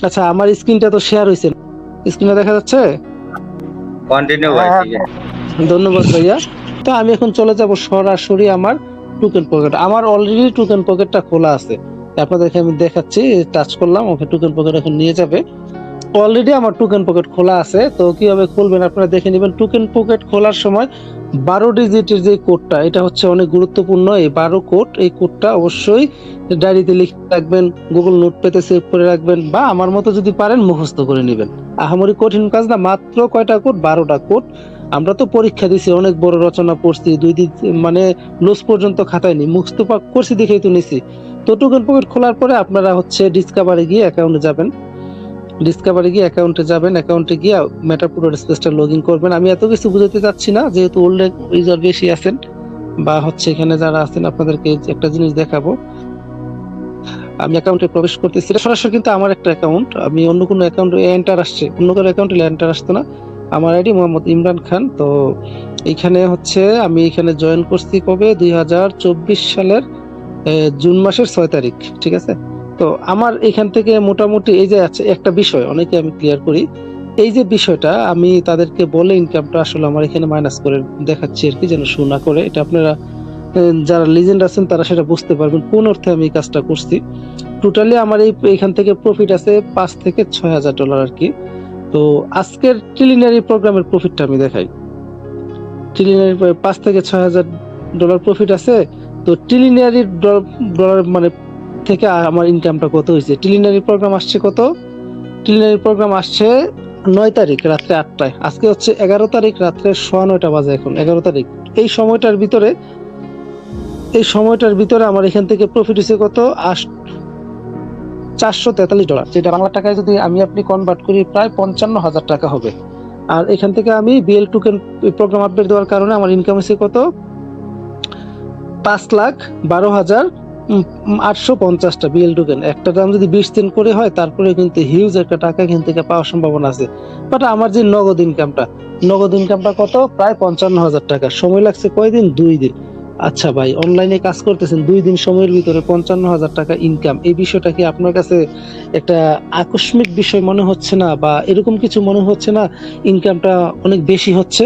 আচ্ছা, আমার স্ক্রিনটা তো শেয়ার হয়েছে, স্ক্রিনে দেখা যাচ্ছে? কন্টিনিউ ভাই, ঠিক আছে। ধন্যবাদ ভাইয়া। তো আমি এখন চলে যাব সরাসরি আমার টোকেন পকেট। আমার অলরেডি টোকেন পকেটটা খোলা আছে, আপনাদেরকে আমি দেখাচ্ছি। টাচ করলাম, ওকে, টোকেন পকেট এখন নিয়ে যাবে। অলরেডি আমার টোকেন পকেট খোলা আছে। তো কিভাবে খুলবেন আপনারা দেখে নেবেন। টোকেন পকেট খোলার সময় 12 ডিজিটের যে কোডটা, এটা হচ্ছে অনেক গুরুত্বপূর্ণ। এই 12 কোড, এই কোডটা অবশ্যই ডায়েরিতে লিখে রাখবেন, গুগল নোটপ্যাডে সেভ করে রাখবেন, বা আমার মতো যদি পারেন মুখস্থ করে নেবেন। আহামরি কঠিন কাজ না, মাত্র কয়টা কোড? 12টা কোড। আমরা তো পরীক্ষা দিছি, অনেক বড় রচনা পড়ছি, 2 দিন মানে লোস পর্যন্ত খাতায় নি, মুখস্থ করছি দেখেই তো নিছি। তো টোকেন পকেট খোলার পরে আপনারা হচ্ছে ডিসকভারে গিয়ে অ্যাকাউন্টে যাবেন। অ্যাকাউন্টে গিয়ে মেটাপুরো স্পেসটা লগ ইন করবেন। আমি এত কিছু বুঝাতে চাচ্ছি না, যেহেতু ওল্ড ইউজার বেশি আছেন, বা হচ্ছে এখানে যারা আছেন, আপনাদেরকে একটা জিনিস দেখাবো। আমি অ্যাকাউন্টে প্রবেশ করতেছি, এটা সরাসরি কিন্তু আমার একটা অ্যাকাউন্ট। আমি অন্য কোনো অ্যাকাউন্টে এন্টার আসছে, অন্য কোনো অ্যাকাউন্টে এন্টার আসতো না। আমার আইডি মোহাম্মদ ইমরান খান। তো এইখানে হচ্ছে আমি এখানে জয়েন করছি কবে? 2024 সালের জুন মাসের 6 তারিখ, ঠিক আছে? তো আমার এখান থেকে মোটামুটি এই যে আছে একটা বিষয়, অনেকে আমি ক্লিয়ার করি। এই যে বিষয়টা আমি তাদেরকে বলে ইনকামটা আসলে আমার এখানে মাইনাস করে দেখাচ্ছি আর কি, যেন শো না করে। এটা আপনারা যারা লিজেন্ড আছেন তারা সেটা বুঝতে পারবেন কোন অর্থে আমি এই কাজটা করছি। টোটালি আমার এখান থেকে প্রফিট আছে $5,000 থেকে $6,000 আর কি। তো আজকের ট্রিলিনারি প্রোগ্রামের প্রফিটটা আমি দেখাই। ট্রিলিনারি $5,000 থেকে $6,000 প্রফিট আছে। তো ট্রিলিনারি ডলার মানে থেকে আমার ইনকামটা কত হয়েছে? ট্রিলিনারি প্রোগ্রাম আসছে কত? ট্রিলিনারি প্রোগ্রাম আসছে 9 তারিখ রাত্রে 8টায়। আজকে হচ্ছে 11 তারিখ রাত্রে 9:15 বাজে, এখন 11 তারিখ। এই সময়টার ভিতরে আমার এখান থেকে প্রফিট হয়েছে কত? $443, যেটা বাংলা টাকায় যদি আমি আপনি কনভার্ট করি প্রায় $55,000 হবে। আর এখান থেকে আমি বিএল টোকেন প্রোগ্রাম আপডেট দেওয়ার কারণে আমার ইনকাম হয়েছে কত? 5,12,850টা বিএল টোকেন। একটা দাম যদি 20 সেন্ট করে হয়, তারপরে কিন্তু হিউজ একটা টাকা এখান থেকে পাওয়ার সম্ভাবনা আছে। বাট আমার যে নগদ ইনকামটা কত? প্রায় $55,000। সময় লাগছে কয়দিন? 2 দিন। আচ্ছা ভাই, অনলাইনে কাজ করতেছেন, 2 দিন সময়ের ভিতরে $55,000 ইনকাম, এই বিষয়টা কি আপনার কাছে একটা আকস্মিক বিষয় মনে হচ্ছে না, বা এরকম কিছু মনে হচ্ছে না ইনকামটা অনেক বেশি হচ্ছে?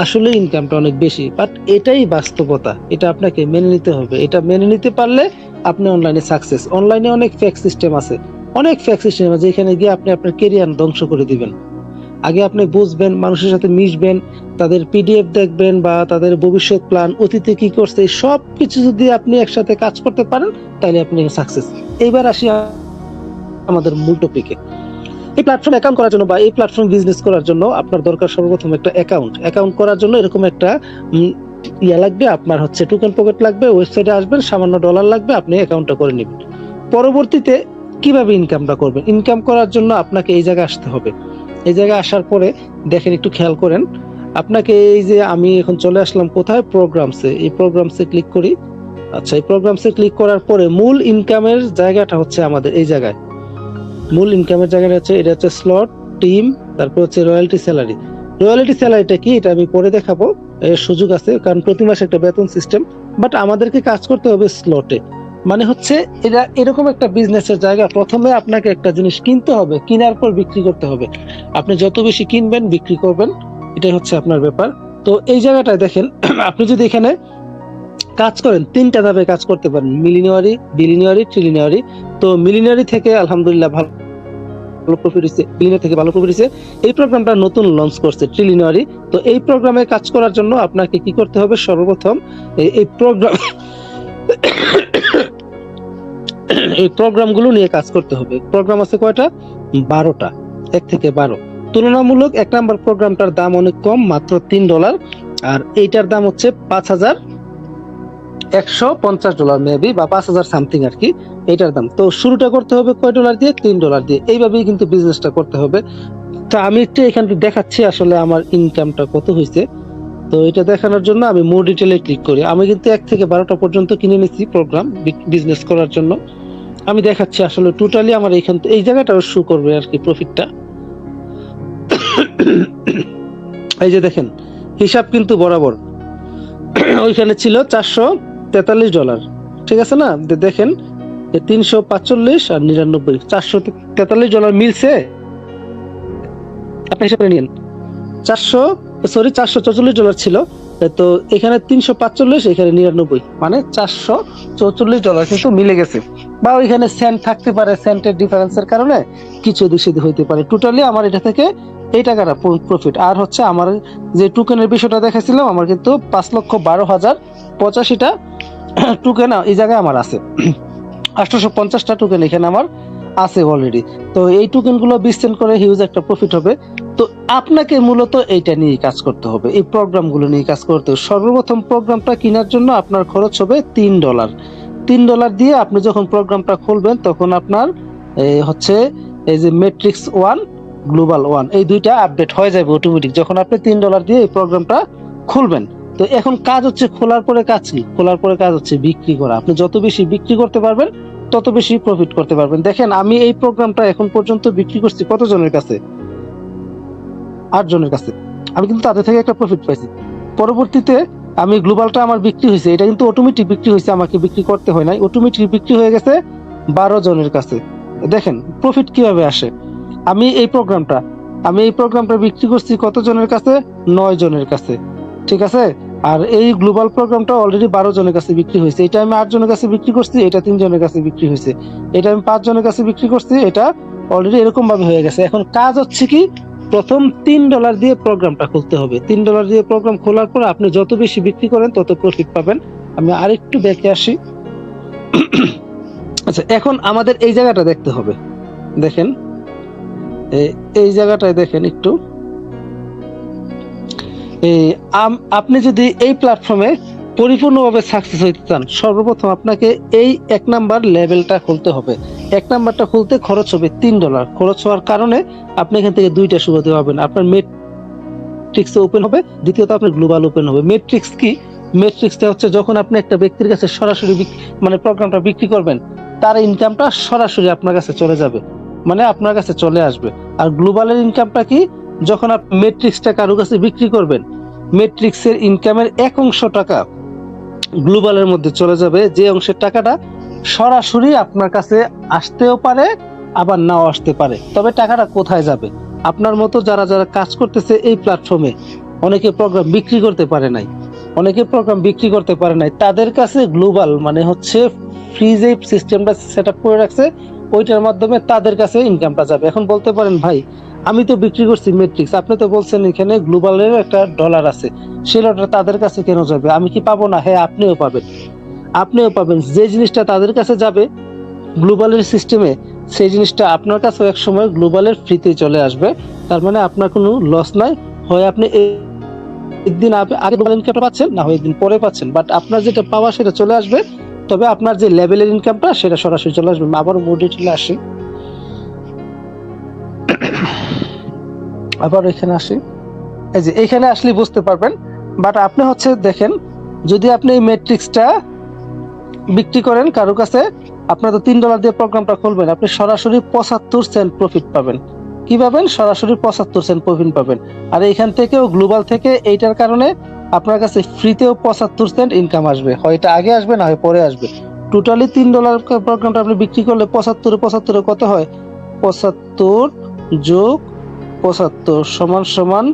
আসলে ইনকামটা অনেক বেশি, বাট এটাই বাস্তবতা। এটা আপনাকে মেনে নিতে হবে। এটা মেনে নিতে পারলে আপনি অনলাইনে সাকসেস। অনলাইনে অনেক ফেক সিস্টেম আছে, যেখানে গিয়ে আপনি আপনার কেরিয়ার ধ্বংস করে দিবেন। আগে আপনি বুঝবেন, মানুষের সাথে মিশবেন, তাদের পিডিএফ দেখবেন, বা তাদের ভবিষ্যৎ প্ল্যান, অতীতে কি করছে, সব কিছু যদি আপনি একসাথে কাজ করতে পারেন, তাহলে আপনি সাকসেস। এইবার আসি আমাদের মূল টপিকে। এই প্ল্যাটফর্ম অ্যাকাউন্ট করার জন্য, বা এই প্ল্যাটফর্ম বিজনেস করার জন্য আপনার দরকার সর্বপ্রথম একটা অ্যাকাউন্ট করার জন্য এরকম একটা লাগবে। আপনার হচ্ছে টোকেন পকেট লাগবে, ওয়েবসাইটে আসবেন, সামান্য ডলার লাগবে, আপনি অ্যাকাউন্টটা করে নেবেন। পরবর্তীতে কিভাবে ইনকামটা করবেন? ইনকাম করার জন্য আপনাকে এই জায়গায় আসতে হবে। এই জায়গায় আসার পরে দেখেন, একটু খেয়াল করেন। আপনাকে এই যে আমি এখন চলে আসলাম কোথায়? প্রোগ্রামসে। এই প্রোগ্রামসে ক্লিক করি। আচ্ছা, এই প্রোগ্রামসে ক্লিক করার পরে মূল ইনকামের জায়গাটা হচ্ছে আমাদের এই জায়গায়। মূল ইনকামের জায়গাটা হচ্ছে, এটা হচ্ছে স্লট, টিম, তারপর হচ্ছে রয়্যালটি স্যালারি। রয়্যালটি স্যালারিটা কি, এটা আমি পরে দেখাবো। এর সুযোগ আছে, কারণ প্রতি মাসে একটা বেতন সিস্টেম। বাট আমাদেরকে কাজ করতে হবে স্লটে। মানে হচ্ছে এটা এরকম একটা বিজনেসের জায়গা। প্রথমে আপনাকে একটা জিনিস কিনতে হবে, কেনার পর বিক্রি করতে হবে। আপনি যত বেশি কিনবেন, বিক্রি করবেন, এটাই হচ্ছে আপনার ব্যাপার। তো এই জায়গাটায় দেখেন, আপনি যদি এখানে কাজ করেন, 3টা ধাপে কাজ করতে পারেন: মিলিনিয়ারি, বিলিনিয়ারি, ট্রিলিনিয়ারি। তো মিলিনিয়ারি থেকে আলহামদুলিল্লাহ ভালো প্রফিট হচ্ছে, বিলিয়নিয়ার থেকে ভালো প্রফিট হচ্ছে। এই প্রোগ্রামটা নতুন লঞ্চ করছে ট্রিলিনিয়ারি। তো এই প্রোগ্রামে কাজ করার জন্য আপনাকে কি করতে হবে? সর্বপ্রথম এই প্রোগ্রামগুলো নিয়ে কাজ করতে হবে। প্রোগ্রাম আছে কয়টা? 12টা, 1 থেকে 12। তুলনামূলক 1 নাম্বার প্রোগ্রামটার দাম অনেক কম, মাত্র $3। আর এইটার দাম হচ্ছে $5,150 মেবি, বা 5,000 সামথিং আর কি, এটার দাম। তো শুরুটা করতে হবে কয় ডলার দিয়ে? $3 দিয়ে। এইভাবেই কিন্তু বিজনেসটা করতে হবে। তো আমি একটু এখান থেকে দেখাচ্ছি আসলে আমার ইনকামটা কত হয়েছে। তো এটা দেখানোর জন্য আমি মোর ডিটেলে ক্লিক করি। আমি কিন্তু 1 থেকে 12টা পর্যন্ত কিনে নিচ্ছি প্রোগ্রাম বিজনেস করার জন্য। আমি দেখাচ্ছি আসলে টোটালি আমার এইখান থেকে এই জায়গাটাও শো করবে আর কি প্রফিটটা। এই যে দেখেন, হিসাব কিন্তু বরাবর। ওইখানে ছিল $443, ঠিক আছে না? দেখেন 345 আর 99, $443 মিলছে। আপনি হিসাব করে নিন। 444 ছিল, তো এখানে 345, এখানে 99, মানে $444 কিন্তু মিলে গেছে। বা ওইখানে সেন্ট থাকতে পারে, সেন্টের ডিফারেন্সের কারণে কিছু এদিক সেদিক হইতে পারে। টোটালি আমার এটা থেকে এই টাকাটা প্রফিট। আর হচ্ছে আমার যে টোকেনের বিষয়টা দেখাছিলাম, আমার কিন্তু 5,12,085টা টোকেন এই জায়গায় আমার আছে। 850টা টোকেন এখানে আমার আছে অলরেডি। তো এই টোকেন গুলো বিস্টেন করে হিউজ একটা প্রফিট হবে। তো আপনাকে মূলত এইটা নিয়ে কাজ করতে হবে, এই প্রোগ্রাম গুলো নিয়ে কাজ করতে হবে। সর্বপ্রথম প্রোগ্রামটা কেনার জন্য আপনার খরচ হবে $3। $3 দিয়ে আপনি যখন প্রোগ্রামটা খুলবেন, তখন আপনার হচ্ছে এই যে ম্যাট্রিক্স 1, গ্লোবাল 1, এই দুইটা আপডেট হয়ে যাবে অটোমেটিক যখন আপনি $3 দিয়ে এই প্রোগ্রামটা খুলবেন। তো এখন কাজ হচ্ছে খোলার পরে কাজ কি? খোলার পরে কাজ হচ্ছে বিক্রি করা। আপনি যত বেশি বিক্রি করতে পারবেন, তত বেশি প্রফিট করতে পারবেন। দেখেন, আমি এই প্রোগ্রামটা এখন পর্যন্ত বিক্রি করছি কতজনের কাছে? 8 জনের কাছে। আমি কিন্তু তাদের থেকে একটা প্রফিট পাইছি। পরবর্তীতে আমি গ্লোবালটা আমার বিক্রি হয়েছে, এটা কিন্তু অটোমেটিক বিক্রি হয়েছে, আমাকে বিক্রি করতে হয় নাই, অটোমেটিক বিক্রি হয়ে গেছে 12 জনের কাছে। দেখেন প্রফিট কিভাবে আসে। আমি এই প্রোগ্রামটা বিক্রি করছি কত জনের কাছে? 9 জনের কাছে, ঠিক আছে। আর এই গ্লোবাল প্রোগ্রামটা অলরেডি 12 জনের কাছে বিক্রি হয়েছে। এটা আমি 8 জনের কাছে বিক্রি করছি, এটা 3 জনের কাছে বিক্রি হয়েছে। এটা আমি 5 জনের কাছে বিক্রি করছি, এটা অলরেডি এরকম ভাবে হয়ে গেছে। এখন কাজ হচ্ছে কি, প্রথম $3 দিয়ে প্রোগ্রামটা খুলতে হবে। $3 দিয়ে প্রোগ্রাম খোলার পর আপনি যত বেশি বিক্রি করেন, তত প্রফিট পাবেন। আমি আরেকটু দেখে আসি। আচ্ছা, এখন আমাদের এই জায়গাটা দেখতে হবে। দেখেন এই জায়গাটায় দেখেন একটু। আপনি যদি এই প্ল্যাটফর্মে পরিপূর্ণভাবে সাকসেস হইতে চান, সর্বপ্রথম আপনাকে এই 1 নাম্বার লেভেলটা খুলতে হবে। 1 নাম্বারটা খুলতে খরচ হবে $3। খরচ হওয়ার কারণে আপনি এখান থেকে 2টা সুবিধা পাবেন। আপনার ম্যাট্রিক্স ওপেন হবে, দ্বিতীয়ত আপনার গ্লোবাল ওপেন হবে। ম্যাট্রিক্স কি? ম্যাট্রিক্সটা হচ্ছে যখন আপনি একটা ব্যক্তির কাছে সরাসরি মানে প্রোগ্রামটা বিক্রি করবেন, তার ইনকামটা সরাসরি আপনার কাছে চলে যাবে, মানে আপনার কাছে চলে আসবে। আর গ্লোবালের ইনকামটা কি? যখন আপনি ম্যাট্রিক্সটা কারো কাছে বিক্রি করবেন, ম্যাট্রিক্সের ইনকামের 1 টাকা গ্লোবালের মধ্যে চলে যাবে, যে অংশের টাকাটা সরাসরি আপনার কাছে আসতেও পারে, আবার নাও আসতে পারে। তবে টাকাটা কোথায় যাবে? আপনার মতো যারা যারা কাজ করতেছে এই প্ল্যাটফর্মে, অনেকে প্রোগ্রাম বিক্রি করতে পারে নাই, তাদের কাছে গ্লোবাল মানে হচ্ছে ফ্রি যে সিস্টেমটা সেট আপ করে রাখছে, ওইটার মাধ্যমে তাদের কাছে ইনকামটা যাবে। এখন বলতে পারেন, ভাই আমি তো বিক্রি করছি ম্যাট্রিক্স, আপনি তো বলছেন এখানে গ্লোবালের একটা ডলার আছে, সেই ডলারটা তাদের কাছে কেন যাবে? আমি কি পাবো না? হ্যাঁ, আপনিও পাবেন। যে জিনিসটা তাদের কাছে যাবে গ্লোবালের সিস্টেমে, সেই জিনিসটা আপনার কাছে এক সময় গ্লোবালের ফ্রিতে চলে আসবে। তার মানে আপনার কোনো লস নাই। হয় আপনি একদিন আগে গ্লোবাল ইনকামটা পাচ্ছেন, না হয় একদিন পরে পাচ্ছেন, বাট আপনার যেটা পাওয়া সেটা চলে আসবে। তবে আপনার যে লেভেলের ইনকামটা সেটা সরাসরি চলে আসবে। আবার মোর ডিটেইলে আসি, এই যে এখানে আসলে বুঝতে পারবেন। বাট আপনি হচ্ছে দেখেন, যদি আপনি এই ম্যাট্রিক্সটা বিক্রি করেন কারো কাছে, আপনার তো $3 দিয়ে প্রোগ্রামটা খুলবেন, আপনি সরাসরি 75 সেন্ট প্রফিট পাবেন। কি পাবেন? সরাসরি 75 সেন্ট প্রফিট পাবেন। আর এইখান থেকেও গ্লোবাল থেকে এইটার কারণে আপনার কাছে ফ্রিতেও 75 সেন্ট ইনকাম আসবে। হয় এটা আগে আসবে, না হয় পরে আসবে। টোটালি $3 প্রোগ্রামটা আপনি বিক্রি করলে 75 কত হয়? 75 যোগ 75 সমান সমান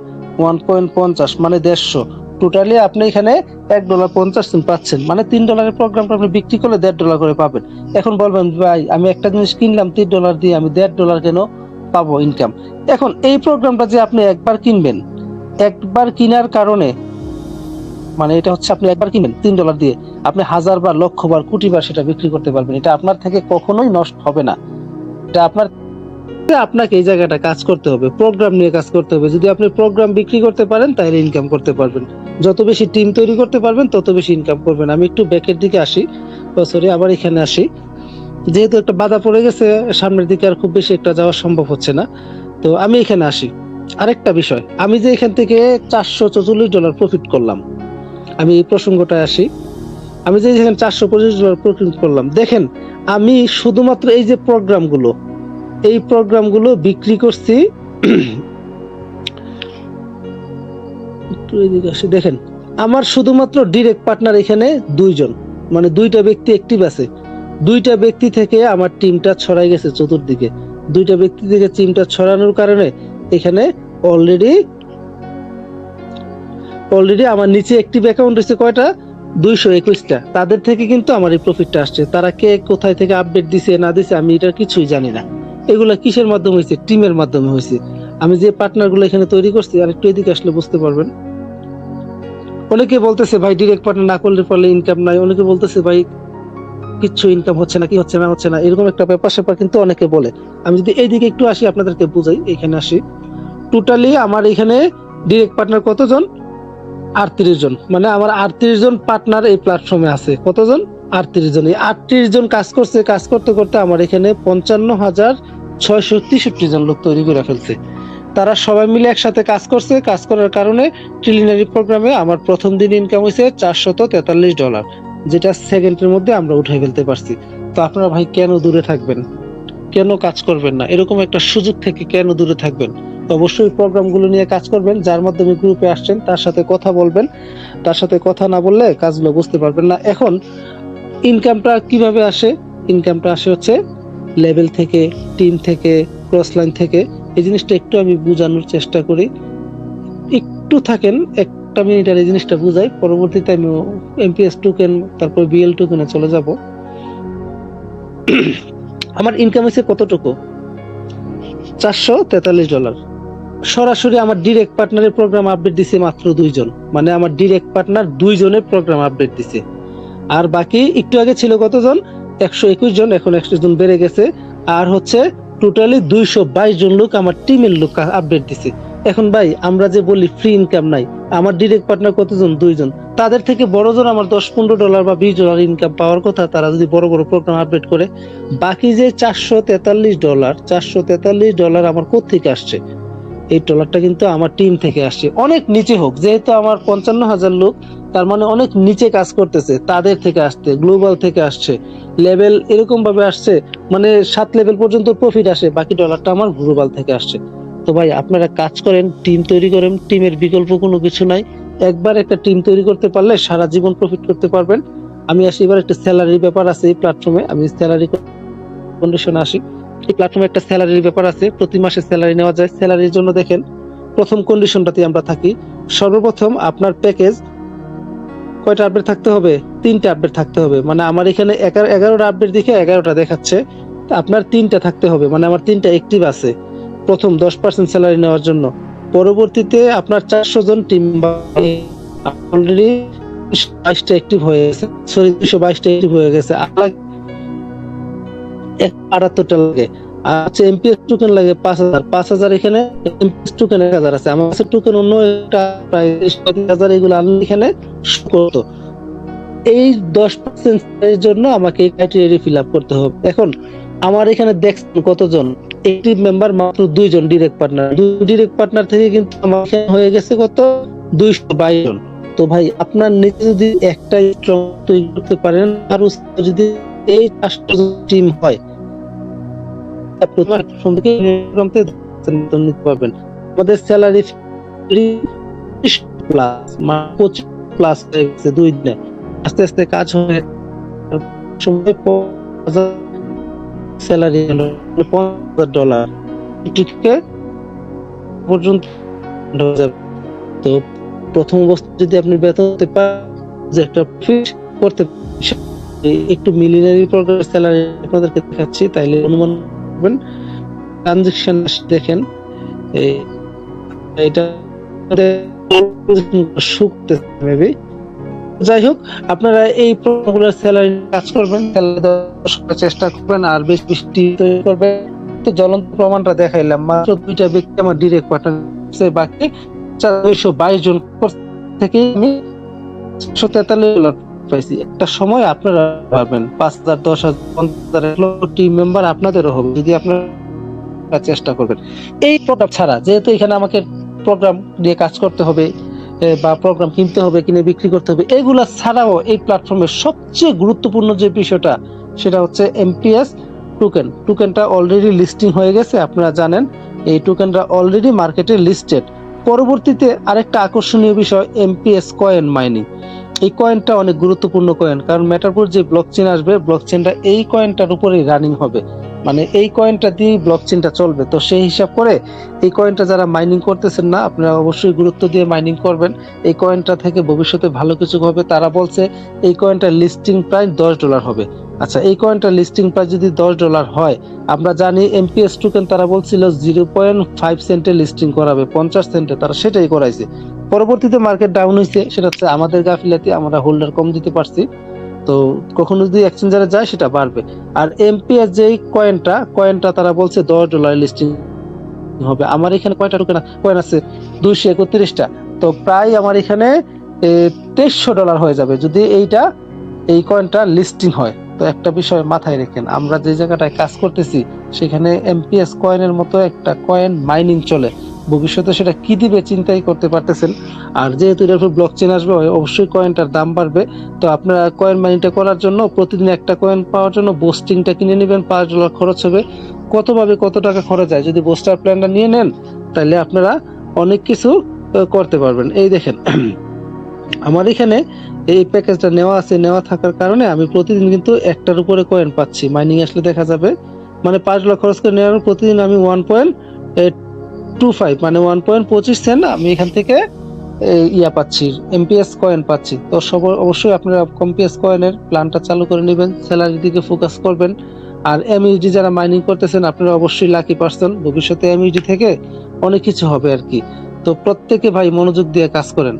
1.50, মানে 150। টোটালি আপনি এখানে $1.50 পাচ্ছেন, মানে $3 প্রোগ্রামটা আপনি বিক্রি করলে $1.5 করে পাবেন। এখন বলবেন, ভাই আমি একটা জিনিস কিনলাম $3 দিয়ে, আমি $1.5 কেন পাবো ইনকাম? এখন এই প্রোগ্রামটা যে আপনি একবার কিনবেন, একবার কেনার কারণে, মানে এটা হচ্ছে আপনি একবার কিনবেন $3 দিয়ে, আপনি 1000 বার, লক্ষ বার, কোটি বার সেটা বিক্রি করতে পারবেন। এটা আপনার থেকে কখনোই নষ্ট হবে না। এটা আপনাকে এই জায়গাটা কাজ করতে হবে, প্রোগ্রাম নিয়ে কাজ করতে হবে। যদি আপনি প্রোগ্রাম বিক্রি করতে পারেন, তাহলে ইনকাম করতে পারবেন। যত বেশি টিম তৈরি করতে পারবেন, তত বেশি ইনকাম করবেন। আমি একটু ব্যাকের দিকে আসি, আবার এখানে আসি। যেহেতু একটা বাধা পড়ে গেছে, সামনের দিকে আর খুব বেশি একটা যাওয়া সম্ভব হচ্ছে না, তো আমি এখানে আসি। আরেকটা বিষয়, আমি যে এখান থেকে $444 প্রফিট করলাম, আমি এই প্রসঙ্গটায় আসি। আমি যে এখানে $425 প্রফিট করলাম, দেখেন আমি শুধুমাত্র এই যে প্রোগ্রামগুলো বিক্রি করছি। দেখেন, আমার শুধুমাত্র ডিরেক্ট পার্টনার এখানে 2 জন, মানে 2টা ব্যক্তি অ্যাক্টিভ আছে। দুইটা ব্যক্তি থেকে আমার টিমটা ছড়াই গেছে চতুর্দিকে। দুইটা ব্যক্তি থেকে টিমটা ছড়ানোর কারণে এখানে অলরেডি আমার নিচে অ্যাক্টিভ অ্যাকাউন্ট হচ্ছে কয়টা, 221টা। তাদের থেকে কিন্তু আমার এই প্রফিটটা আসছে। তারা কে কোথায় থেকে আপডেট দিছে না দিছে আমি এটা কিছুই জানি না। এগুলা কিসের মাধ্যমে হয়েছে? টিমের মাধ্যমে হয়েছে। আমি যে পার্টনারগুলো এখানে তৈরি করছি, আর একটু এদিকে আসলে বুঝতে পারবেন। অনেকে বলতেছে ভাই ডিরেক্ট পার্টনার না করলে পারলে ইনকাম নাই, অনেকে বলতেছে ভাই কিচ্ছু ইনকাম হচ্ছে না, কি হচ্ছে না, এরকম একটা ব্যাপার স্যাপার কিন্তু অনেকে বলে। আমি যদি এইদিকে একটু আসি আপনাদেরকে বুঝাই, এখানে আসি। টোটালি আমার এখানে ডিরেক্ট পার্টনার কতজন? 38 জন। মানে আমার 38 জন পার্টনার এই প্ল্যাটফর্মে আছে। কতজন? 38 জন। এই 38 জন কাজ করছে। কাজ করতে করতে আমার এখানে 55,663 জন লোক তৈরি করে ফেলছে। তারা সবাই মিলে একসাথে কাজ করছে। কাজ করার কারণে ট্রিলিনারি প্রোগ্রামে আমার প্রথম দিন ইনকাম হয়েছে $443, যেটা সেকেন্ডের মধ্যে আমরা উঠাই ফেলতে পারছি। তো আপনারা ভাই কেন দূরে থাকবেন? কেন কাজ করবেন না? এরকম একটা সুযোগ থেকে কেন দূরে থাকবেন? অবশ্যই প্রোগ্রামগুলো নিয়ে কাজ করবেন। যার মাধ্যমে গ্রুপে আসছেন তার সাথে কথা বলবেন। তার সাথে কথা না বললে কাজগুলো বুঝতে পারবেন না। এখন ইনকামটা কিভাবে আসে? ইনকামটা আসে হচ্ছে লেভেল থেকে, টিম থেকে, ক্রস লাইন থেকে। এই জিনিসটা একটু আমি বোঝানোর চেষ্টা করি। একটু থাকেন, একটা মিনিট আর এই জিনিসটা বুঝাই। পরবর্তীতে আমি এমপিএস টোকেন তারপর বিএল টোকেনে চলে যাব। আমার ইনকাম হচ্ছে কতটুকু? $443। সরাসরি আমার ডিরেক্ট পার্টনারের প্রোগ্রাম আপডেট দিছে মাত্র 2 জন। মানে আমার ডিরেক্ট পার্টনার 2 জনের প্রোগ্রাম আপডেট দিছে। আর বাকি একটু আগে ছিল কতজন? 121 জন, এখন 100 জন বেড়ে গেছে। আর হচ্ছে টোটালি 222 জন লোক আমার টিমের লোক আপডেট দিছে। এখন ভাই আমরা যে বলি ফ্রি ইনকাম নাই, আমার ডিরেক্ট পার্টনার কতজন? 2 জন। তাদের থেকে বড়জন আমার $10-15 বা $20 ইনকাম পাওয়ার কথা, তারা যদি বড় বড় প্রোগ্রাম আপডেট করে। বাকি যে $443 আমার কোত্থেকে আসছে? এই ডলারটা কিন্তু আমার টিম থেকে আসছে। অনেক নিচে হোক, যেহেতু আমার 55,000 লোক, তার মানে অনেক নিচে কাজ করতেছে, তাদের থেকে আসছে, গ্লোবাল থেকে আসছে, লেভেল এরকম ভাবে আসছে। মানে 7 লেভেল পর্যন্ত প্রফিট আসে, বাকি ডলারটা আমার গ্লোবাল থেকে আসছে। তো ভাই আপনারা কাজ করেন, টিম তৈরি করেন। টিমের বিকল্প কোনো কিছু নাই। একবার একটা টিম তৈরি করতে পারলে সারা জীবন প্রফিট করতে পারবেন। আমি আসি এবার একটা স্যালারির ব্যাপার আছে এই প্ল্যাটফর্মে। আমি স্যালারি কন্ডিশনে আসি। এই প্ল্যাটফর্মে একটা স্যালারির ব্যাপার আছে, প্রতি মাসে স্যালারি নেওয়া যায়। স্যালারির জন্য দেখেন প্রথম কন্ডিশনটাতে আমরা থাকি। সর্বপ্রথম আপনার প্যাকেজ কয়টা আপডেট থাকতে হবে? 3টা আপডেট থাকতে হবে। মানে আমার এখানে 11টা আপডেট দেখে 11টা দেখাচ্ছে, আপনার 3টা থাকতে হবে। মানে আমার 3টা অ্যাক্টিভ আছে প্রথম 10% স্যালারি নেওয়ার জন্য। পরবর্তীতে আপনার 400 জন টিম অলরেডি 22টা অ্যাক্টিভ হয়ে গেছে, সরি 222টা অ্যাক্টিভ হয়ে গেছে। 78টা লাগে। আচ্ছা এমপিএস টোকেন লাগে 5,000 এখানে এমপিএস টোকেন 1,000 আছে। আমার কাছে টোকেন অন্য একটা প্রায় 30,000 এগুলো আমি এখানে করতো। এই 10% এর জন্য আমাকে এই ক্রাইটেরিয়া ফিল আপ করতে হবে। এখন আমার এখানে দেখছেন কতজন অ্যাক্টিভ মেম্বার? মাত্র 2 জন ডিরেক্ট পার্টনার। 2 ডিরেক্ট পার্টনার থেকে কিন্তু আমার এখানে হয়ে গেছে কত? 222 জন। তো ভাই আপনার নিচে যদি একটা স্ট্রং তৈরি করতে পারেন, আর যদি এই 400 টিম হয়, আমাদের স্যালারি প্লাস 2 দিনে আস্তে আস্তে কাজ হয়ে সময় স্যালারি হলো $50,000 পর্যন্ত। তো প্রথম অবস্থা যদি আপনি বেতন হতে পারেন, যে একটা ফিট করতে একটু মিলিনারি প্রোগ্রাম স্যালারি আপনাদেরকে দেখাচ্ছি, তাইলে অনুমান করবেন। ট্রানজাকশন দেখেন এটা মেবি। যাই হোক, আপনারা এই প্রোগ্রামগুলোর স্যালারি কাজ করবেন, চেষ্টা করবেন, আর বেশ বৃষ্টি তৈরি করবেন। তো জ্বলন্ত প্রমাণটা দেখাইলাম, মাত্র 2টা ব্যক্তি আমার ডিরেক্ট পার্টনার, বাকি 222 জন থেকে আমি $143 পাইছি। একটা সময় আপনারা পাবেন 5,000, 10,000, 50,000 টিম মেম্বার আপনাদেরও হবে যদি আপনারা চেষ্টা করবেন। এই প্রোডাক্ট ছাড়া, যেহেতু এখানে আমাকে প্রোগ্রাম দিয়ে কাজ করতে হবে বা প্রোগ্রাম কিনতে হবে, কিনে বিক্রি করতে হবে, এগুলা ছাড়াও এই প্ল্যাটফর্মের সবচেয়ে গুরুত্বপূর্ণ যে বিষয়টা, সেটা হচ্ছে এমপিএস টোকেন। টোকেনটা অলরেডি লিস্টিং হয়ে গেছে, আপনারা জানেন এই টোকেনটা অলরেডি মার্কেটে লিস্টেড। পরবর্তীতে আরেকটা আকর্ষণীয় বিষয় এমপিএস কয়েন মাইনিং। এই কয়েনটা অনেক গুরুত্বপূর্ণ কয়েন, কারণ মেটারপুর যে ব্লকচেন আসবে, ব্লকচেনটা এই কয়েনটার উপরেই রানিং হবে, মানে এই কয়েনটা দিয়ে ব্লকচেনটা চলবে। তো সেই হিসাব করে এই কয়েনটা যারা মাইনিং করতেছেন না, আপনারা অবশ্যই গুরুত্ব দিয়ে মাইনিং করবেন। এই কয়েনটা থেকে ভবিষ্যতে ভালো কিছু হবে। তারা বলছে এই কয়েনটার লিস্টিং প্রাইস $10 হবে। আচ্ছা, এই কয়েনটার লিস্টিং প্রাইস যদি $10 হয়, আমরা জানি এমপিএস টোকেন তারা বলছিল 0.5 সেন্টে লিস্টিং করাবে, 50 সেন্টে, তারা সেটাই করাইছে। পরবর্তীতে মার্কেট ডাউন হয়েছে, সেটা হচ্ছে আমাদের গাফিলাতি, আমরা হোল্ডার কম দিতে পারছি। তো কখনো যদি এক্সচেঞ্জারে যায় সেটা বাড়বে। আর এমপিএস যেই কয়েনটা তারা বলছে $10 লিস্টিং হবে। আমার এখানে কয়টা টোকেন কয়েন আছে? 231টা। তো প্রায় আমার এখানে $2300 হয়ে যাবে যদি এই কয়েনটা লিস্টিং হয়। তো একটা বিষয় মাথায় রাখেন, আমরা যে জায়গাটায় কাজ করতেছি সেখানে এমপিএস কয়েনের মতো একটা কয়েন মাইনিং চলে। ভবিষ্যতে সেটা কি দিবে চিন্তাই করতে পারতেছেন। আর যেহেতু এর উপর ব্লকচেন আসবে, অবশ্যই কয়েনটার দাম বাড়বে। তো আপনারা কয়েন মাইনিংটা করার জন্য প্রতিদিন একটা কয়েন পাওয়ার জন্য বুস্টিংটা কিনে নেবেন, $5 খরচ হবে। কত টাকা খরচ হয় যদি বুস্টার প্ল্যানটা নিয়ে নেন, তাহলে আপনারা অনেক কিছু করতে পারবেন। এই দেখেন আমার এখানে এই প্যাকেজটা নেওয়া থাকার কারণে আমি প্রতিদিন কিন্তু একটার উপরে কয়েন পাচ্ছি। মাইনিং আসলে দেখা যাবে, মানে $5 খরচ করে নেওয়ার প্রতিদিন আমি 1.25 মানে 1.25 সেন্ট আমি এখান থেকে পাচ্ছি, এমপিএস কয়েন পাচ্ছি। তো অবশ্যই আপনারা এমপিএস কয়েনের প্ল্যানটা চালু করে নেবেন, স্যালারির দিকে ফোকাস করবেন। আর এমইউডি যারা মাইনিং করতেছেন, আপনারা অবশ্যই লাকি পারসন, ভবিষ্যতে এমইউডি থেকে অনেক কিছু হবে আর কি। তো প্রত্যেকে ভাই মনোযোগ দিয়ে কাজ করেন,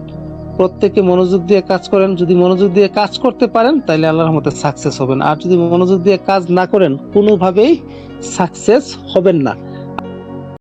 প্রত্যেকে মনোযোগ দিয়ে কাজ করেন। যদি মনোযোগ দিয়ে কাজ করতে পারেন তাহলে আল্লাহর রহমতে সাকসেস হবেন, আর যদি মনোযোগ দিয়ে কাজ না করেন কোনোভাবেই সাকসেস হবেন না।